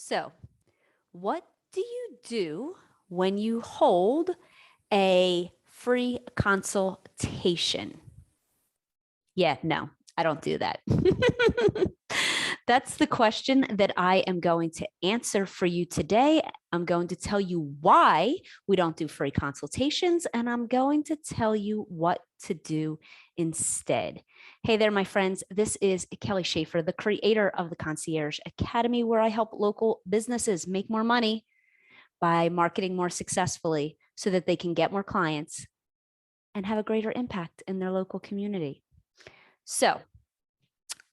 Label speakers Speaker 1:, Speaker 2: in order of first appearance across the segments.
Speaker 1: So, what do you do when you hold a free consultation? Yeah, no, I don't do that. That's the question that I am going to answer for you today. I'm going to tell you why we don't do free consultations, and I'm going to tell you what to do instead. Hey there, my friends. This is Kelly Schaefer, the creator of the Concierge Academy, where I help local businesses make more money by marketing more successfully so that they can get more clients and have a greater impact in their local community. So,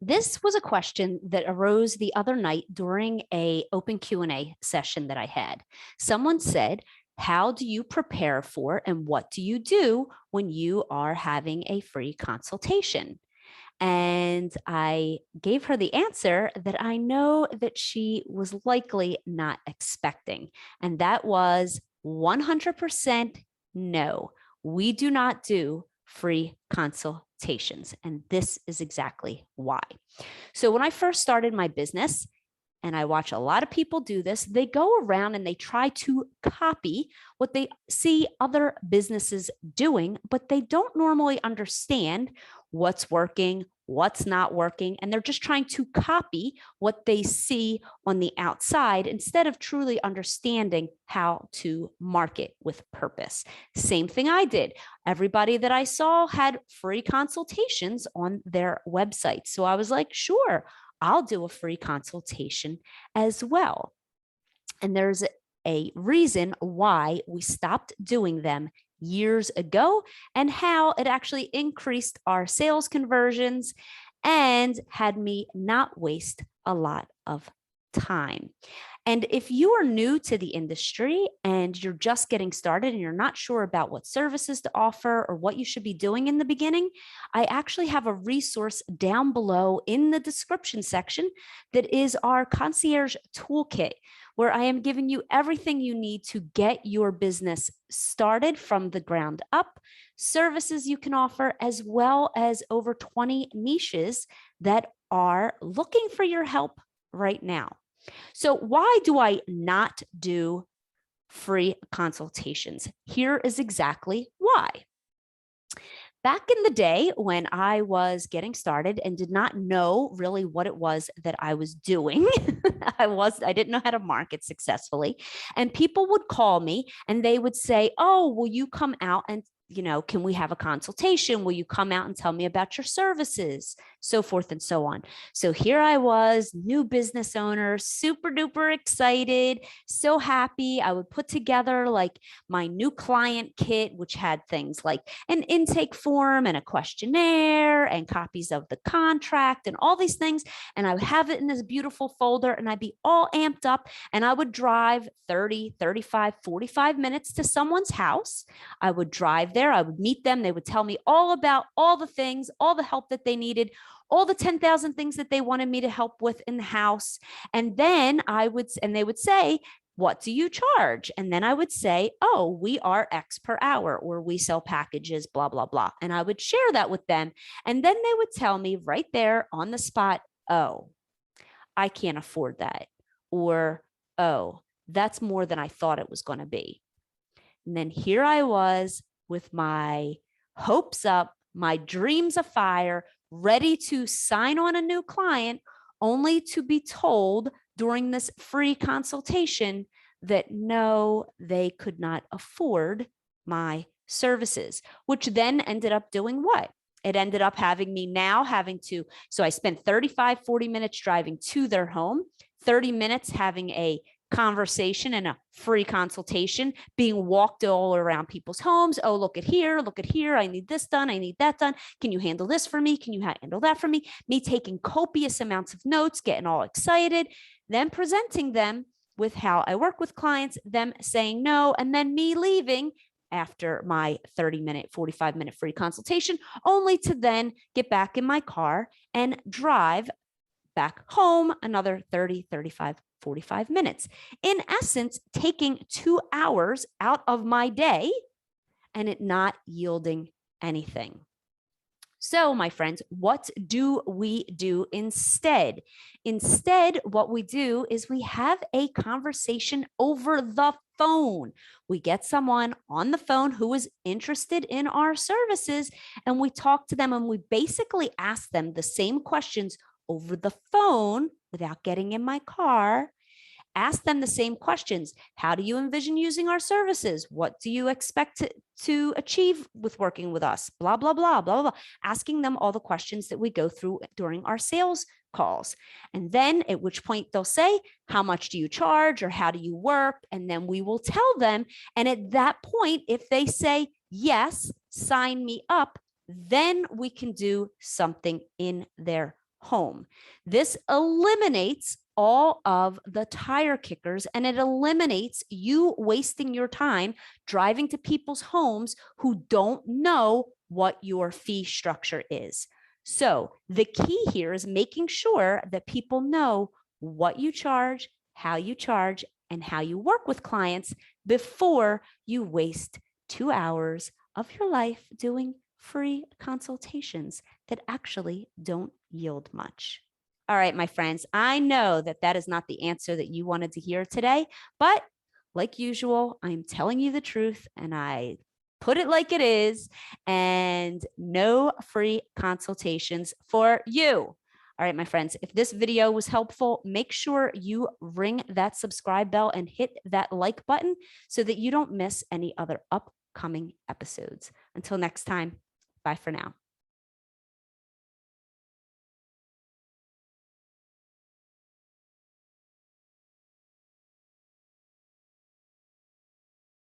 Speaker 1: this was a question that arose the other night during a open Q&A session that I had. Someone said, how do you prepare for and what do you do when you are having a free consultation? And I gave her the answer that I know that she was likely not expecting. And that was 100% no. We do not do free consultations. And this is exactly why. So when I first started my business, and I watch a lot of people do this, they go around and they try to copy what they see other businesses doing, but they don't normally understand what's working, what's not working, and they're just trying to copy what they see on the outside instead of truly understanding how to market with purpose. Same thing I did. Everybody that I saw had free consultations on their website. So I was like, sure, I'll do a free consultation as well. And there's a reason why we stopped doing them years ago and how it actually increased our sales conversions and had me not waste a lot of time. And if you are new to the industry and you're just getting started and you're not sure about what services to offer or what you should be doing in the beginning, I actually have a resource down below in the description section that is our Concierge Toolkit, where I am giving you everything you need to get your business started from the ground up, services you can offer, as well as over 20 niches that are looking for your help right now. So why do I not do free consultations? Here is exactly why. Back in the day when I was getting started and did not know really what it was that I was doing, I didn't know how to market successfully. And people would call me and they would say, "Oh, will you come out and can we have a consultation? Will you come out and tell me about your services?" So forth and so on. So here I was, new business owner, super duper excited, so happy. I would put together like my new client kit, which had things like an intake form and a questionnaire and copies of the contract and all these things. And I would have it in this beautiful folder and I'd be all amped up and I would drive 30, 35, 45 minutes to someone's house. I would drive there. I would meet them. They would tell me all about all the things, all the help that they needed, all the 10,000 things that they wanted me to help with in the house. And then they would say, "What do you charge?" And then I would say, "Oh, we are X per hour," or "We sell packages, blah, blah, blah." And I would share that with them. And then they would tell me right there on the spot, "Oh, I can't afford that." Or, "Oh, that's more than I thought it was going to be." And then here I was with my hopes up, my dreams afire, ready to sign on a new client, only to be told during this free consultation that no, they could not afford my services, which then ended up doing what? It ended up having me now having to, so I spent 35, 40 minutes driving to their home, 30 minutes having a conversation and a free consultation, being walked all around people's homes. "Oh, look at here. Look at here. I need this done. I need that done. Can you handle this for me? Can you handle that for me?" Me taking copious amounts of notes, getting all excited, then presenting them with how I work with clients, them saying no, and then me leaving after my 30-minute, 45-minute free consultation, only to then get back in my car and drive back home another 30, 35, 45 minutes. In essence, taking 2 hours out of my day and it not yielding anything. So, my friends, what do we do instead? Instead, what we do is we have a conversation over the phone. We get someone on the phone who is interested in our services, and we talk to them and we basically ask them the same questions over the phone without getting in my car. Ask them the same questions. How do you envision using our services? What do you expect to achieve with working with us? Blah, blah, blah, blah, blah. Asking them all the questions that we go through during our sales calls. And then at which point they'll say, how much do you charge or how do you work? And then we will tell them. And at that point, if they say, yes, sign me up, then we can do something in their home. This eliminates all of the tire kickers, and it eliminates you wasting your time driving to people's homes who don't know what your fee structure is. So the key here is making sure that people know what you charge, and how you work with clients before you waste 2 hours of your life doing free consultations that actually don't yield much. All right, my friends, I know that that is not the answer that you wanted to hear today, but like usual, I'm telling you the truth and I put it like it is, and no free consultations for you. All right, my friends, if this video was helpful, make sure you ring that subscribe bell and hit that like button so that you don't miss any other upcoming episodes. Until next time, bye for now.